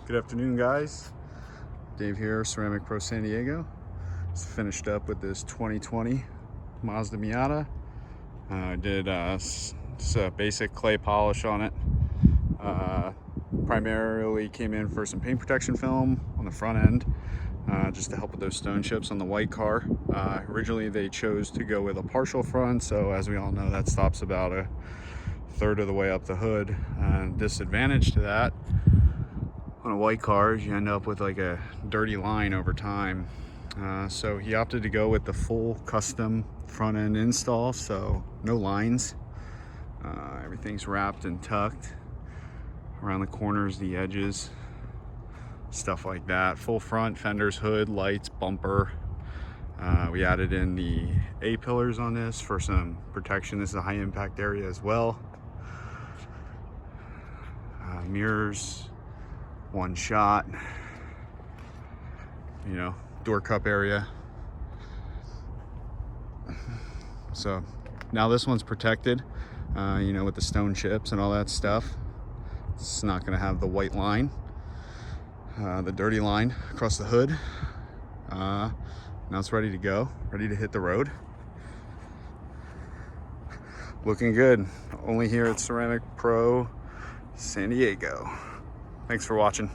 Good afternoon, guys. Dave here, Ceramic Pro San Diego. Just finished up with this 2020 Mazda Miata. I did just a basic clay polish on it. Primarily came in for some paint protection film on the front end, just to help with those stone chips on the white car. Originally they chose to go with a partial front, so as we all know, that stops about a third of the way up the hood. Disadvantage to that, on a white car, you end up with like a dirty line over time. So he opted to go with the full custom front end install, so no lines. Everything's wrapped and tucked around the corners, the edges, stuff like that. Full front, fenders, hood, lights, bumper. We added in the A-pillars on this for some protection. This is a high impact area as well. Mirrors, one shot, door cup area. So now this one's protected, with the stone chips and all that stuff. It's not going to have the white line, the dirty line across the hood. Now it's ready to go, ready to hit the road. Looking good. Only here at Ceramic Pro San Diego. Thanks for watching.